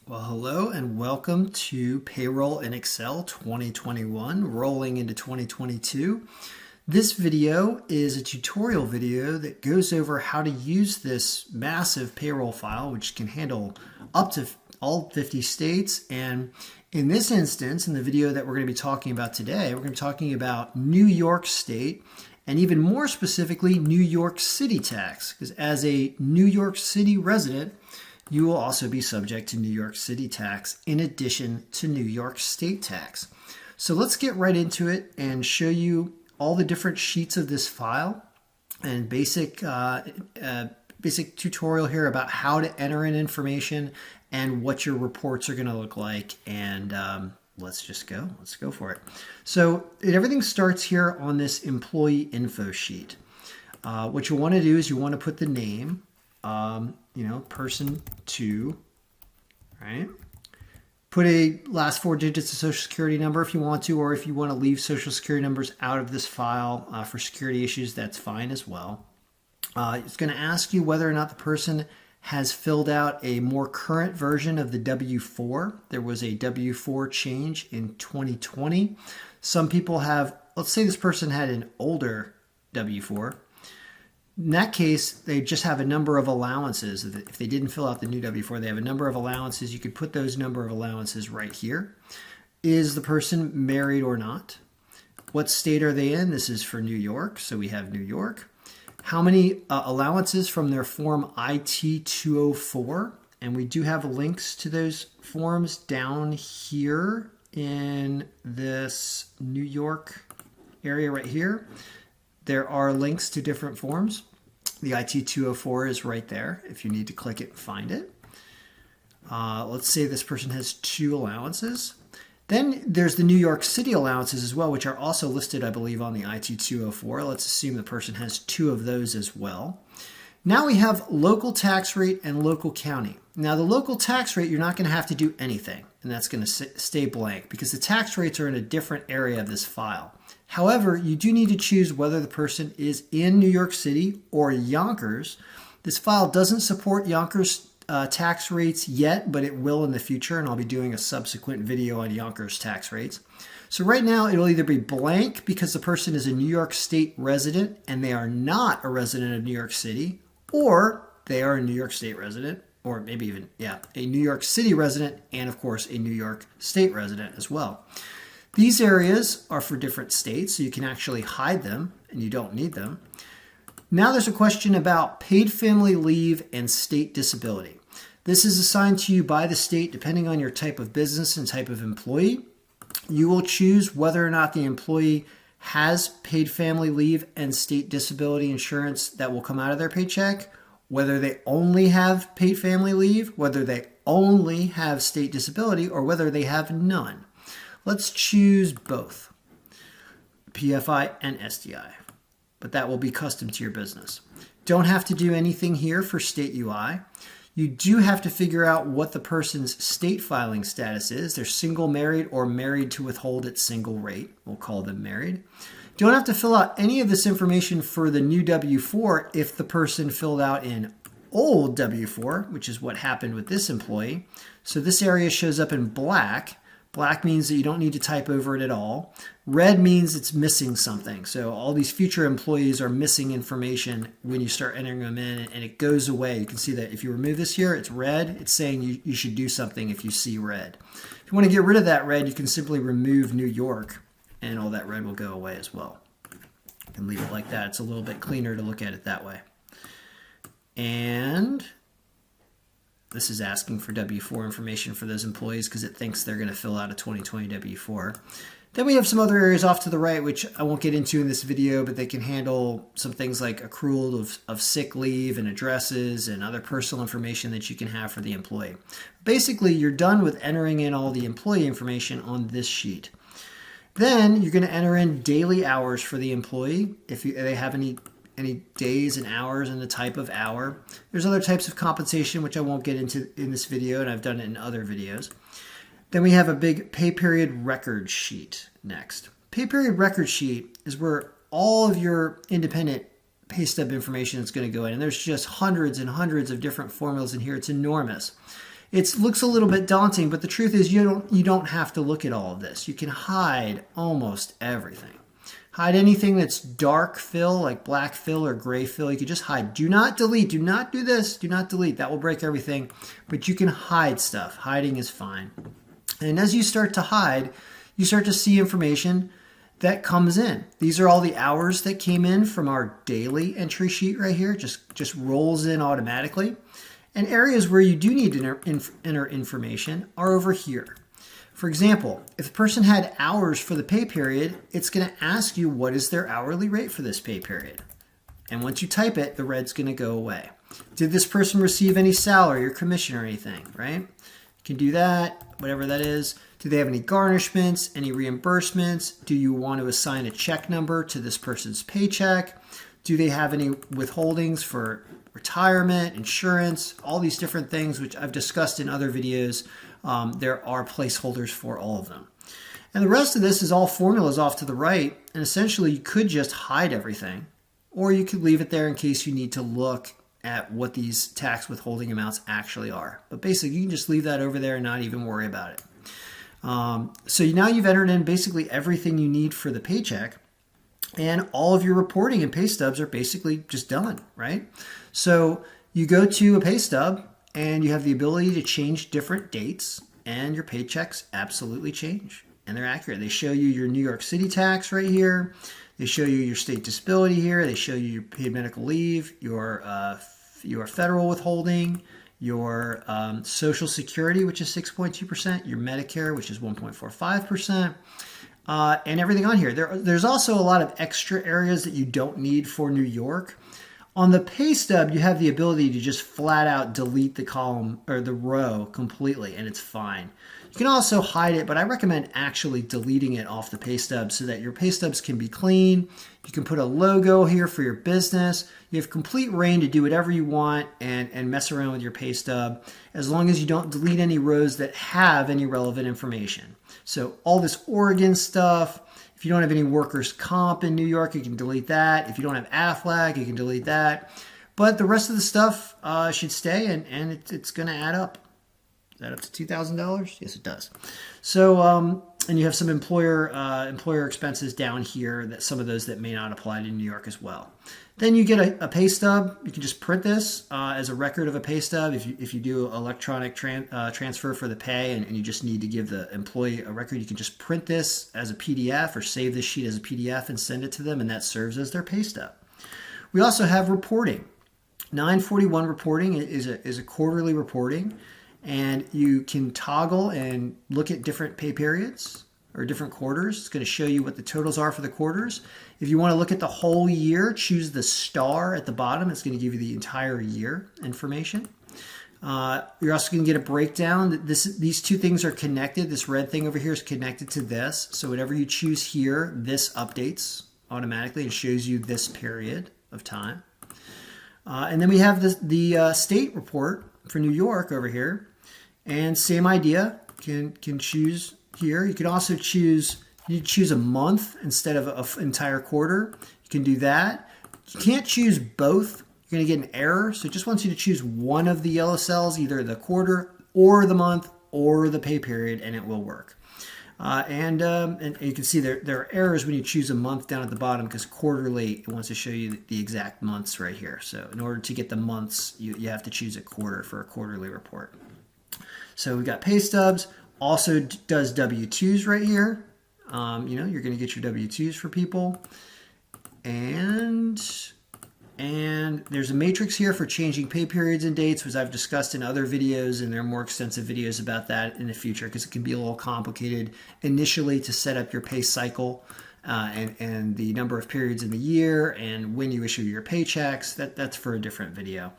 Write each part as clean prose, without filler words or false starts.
Well, hello and welcome to Payroll in Excel 2021, rolling into 2022. This video is a tutorial video that goes over how to use this massive payroll file, which can handle up to all 50 states. And in this instance, in the video that we're going to be talking about today, we're going to be talking about New York State and even more specifically, New York City tax. Because as a New York City resident, you will also be subject to New York City tax in addition to New York State tax. So let's get right into it and show you all the different sheets of this file and basic tutorial here about how to enter in information and what your reports are going to look like. And let's go for it. So everything starts here on this employee info sheet. What you want to do is you want to put the name, person 2, right? Put a last 4 digits of social security number if you want to, or if you want to leave social security numbers out of this file for security issues, that's fine as well. It's going to ask you whether or not the person has filled out a more current version of the W-4. There was a W-4 change in 2020. Some people have, let's say this person had an older W-4. In that case, they just have a number of allowances. If they didn't fill out the new W-4, they have a number of allowances. You could put those number of allowances right here. Is the person married or not? What state are they in? This is for New York, so we have New York. How many allowances from their form IT-204? And we do have links to those forms down here in this New York area right here. There are links to different forms. The IT-204 is right there if you need to click it and find it. Let's say this person has 2 allowances. Then there's the New York City allowances as well, which are also listed, I believe, on the IT-204. Let's assume the person has 2 of those as well. Now we have local tax rate and local county. Now the local tax rate, you're not going to have to do anything, and that's going to stay blank because the tax rates are in a different area of this file. However, you do need to choose whether the person is in New York City or Yonkers. This file doesn't support Yonkers tax rates yet, but it will in the future, and I'll be doing a subsequent video on Yonkers tax rates. So right now, it'll either be blank because the person is a New York State resident and they are not a resident of New York City, or they are a New York State resident, or maybe even, a New York City resident, and of course, a New York State resident as well. These areas are for different states, so you can actually hide them, and you don't need them. Now there's a question about paid family leave and state disability. This is assigned to you by the state depending on your type of business and type of employee. You will choose whether or not the employee has paid family leave and state disability insurance that will come out of their paycheck, whether they only have paid family leave, whether they only have state disability, or whether they have none. Let's choose both, PFI and SDI, but that will be custom to your business. Don't have to do anything here for state UI. You do have to figure out what the person's state filing status is. They're single, married, or married to withhold at single rate. We'll call them married. Don't have to fill out any of this information for the new W-4 if the person filled out in old W-4, which is what happened with this employee. So this area shows up in black. Black means that you don't need to type over it at all. Red means it's missing something. So all these future employees are missing information when you start entering them in, and it goes away. You can see that if you remove this here, it's red. It's saying you should do something if you see red. If you want to get rid of that red, you can simply remove New York, and all that red will go away as well. You can leave it like that. It's a little bit cleaner to look at it that way. And this is asking for W-4 information for those employees because it thinks they're going to fill out a 2020 W-4. Then we have some other areas off to the right, which I won't get into in this video, but they can handle some things like accrual of sick leave and addresses and other personal information that you can have for the employee. Basically, you're done with entering in all the employee information on this sheet. Then you're going to enter in daily hours for the employee if they have any days and hours and the type of hour. There's other types of compensation, which I won't get into in this video, and I've done it in other videos. Then we have a big pay period record sheet next. Pay period record sheet is where all of your independent pay stub information is going to go in. And there's just hundreds and hundreds of different formulas in here. It's enormous. It looks a little bit daunting, but the truth is you don't have to look at all of this. You can hide almost everything. Hide anything that's dark fill, like black fill or gray fill. You can just hide. Do not delete. Do not do this. Do not delete. That will break everything. But you can hide stuff. Hiding is fine. And as you start to hide, you start to see information that comes in. These are all the hours that came in from our daily entry sheet right here. Just rolls in automatically. And areas where you do need to enter information are over here. For example, if a person had hours for the pay period, it's going to ask you what is their hourly rate for this pay period. And once you type it, the red's going to go away. Did this person receive any salary or commission or anything, right? You can do that, whatever that is. Do they have any garnishments, any reimbursements? Do you want to assign a check number to this person's paycheck? Do they have any withholdings for retirement, insurance, all these different things, which I've discussed in other videos. There are placeholders for all of them. And the rest of this is all formulas off to the right. And essentially, you could just hide everything, or you could leave it there in case you need to look at what these tax withholding amounts actually are. But basically, you can just leave that over there and not even worry about it. So now you've entered in basically everything you need for the paycheck. And all of your reporting and pay stubs are basically just done, right? So you go to a pay stub and you have the ability to change different dates, and your paychecks absolutely change. And they're accurate. They show you your New York City tax right here. They show you your state disability here. They show you your paid medical leave, your federal withholding, your Social Security, which is 6.2%, your Medicare, which is 1.45%. And everything on here. There's also a lot of extra areas that you don't need for New York. On the pay stub, you have the ability to just flat out delete the column or the row completely, and it's fine. You can also hide it, but I recommend actually deleting it off the pay stub so that your pay stubs can be clean. You can put a logo here for your business. You have complete reign to do whatever you want and mess around with your pay stub, as long as you don't delete any rows that have any relevant information. So all this Oregon stuff, if you don't have any workers' comp in New York, you can delete that. If you don't have Aflac, you can delete that. But the rest of the stuff should stay, and it's going to add up. Is that up to $2,000? Yes, it does. So, and you have some employer expenses down here, that some of those that may not apply to New York as well. Then you get a pay stub. You can just print this as a record of a pay stub. If you do electronic transfer for the pay and you just need to give the employee a record, you can just print this as a PDF or save this sheet as a PDF and send it to them, and that serves as their pay stub. We also have reporting. 941 reporting is a quarterly reporting, and you can toggle and look at different pay periods or different quarters. It's going to show you what the totals are for the quarters. If you want to look at the whole year, choose the star at the bottom. It's going to give you the entire year information. You're also going to get a breakdown. These two things are connected. This red thing over here is connected to this. So whatever you choose here, this updates automatically and shows you this period of time. And then we have the state report for New York over here. And same idea, can choose here. You can also choose a month instead of an entire quarter. You can do that. You can't choose both. You're going to get an error. So it just wants you to choose one of the yellow cells, either the quarter or the month or the pay period, and it will work. And you can see there are errors when you choose a month down at the bottom, because quarterly, it wants to show you the exact months right here. So in order to get the months, you have to choose a quarter for a quarterly report. So we've got pay stubs, also does W-2s right here. You're going to get your W-2s for people. And there's a matrix here for changing pay periods and dates, which I've discussed in other videos, and there are more extensive videos about that in the future, because it can be a little complicated initially to set up your pay cycle and the number of periods in the year and when you issue your paychecks. That's for a different video.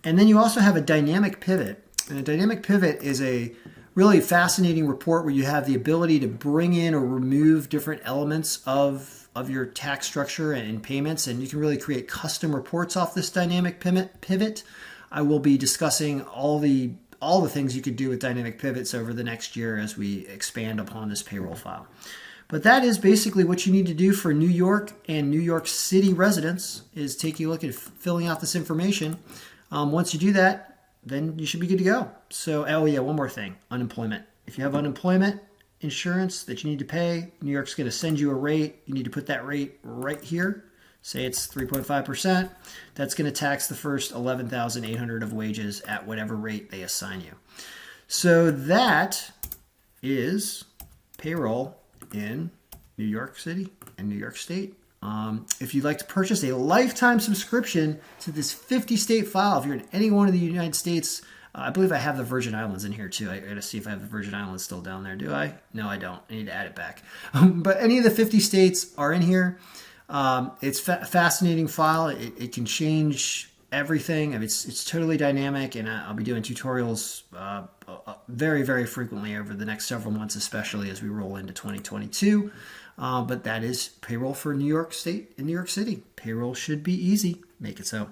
And then you also have a dynamic pivot. And a dynamic pivot is a really fascinating report where you have the ability to bring in or remove different elements of your tax structure and payments, and you can really create custom reports off this dynamic pivot. I will be discussing all the things you could do with dynamic pivots over the next year as we expand upon this payroll file. But that is basically what you need to do for New York and New York City residents, is take a look at filling out this information. Once you do that, then you should be good to go. So, oh yeah, one more thing, unemployment. If you have unemployment insurance that you need to pay, New York's going to send you a rate. You need to put that rate right here. Say it's 3.5%. That's going to tax the first $11,800 of wages at whatever rate they assign you. So that is payroll in New York City and New York State. If you'd like to purchase a lifetime subscription to this 50-state file, if you're in any one of the United States, I believe I have the Virgin Islands in here too. I got to see if I have the Virgin Islands still down there. Do I? No, I don't. I need to add it back. But any of the 50 states are in here. It's a fascinating file. It can change everything. I mean, it's totally dynamic, and I'll be doing tutorials very, very frequently over the next several months, especially as we roll into 2022. But that is payroll for New York State and New York City. Payroll should be easy. Make it so.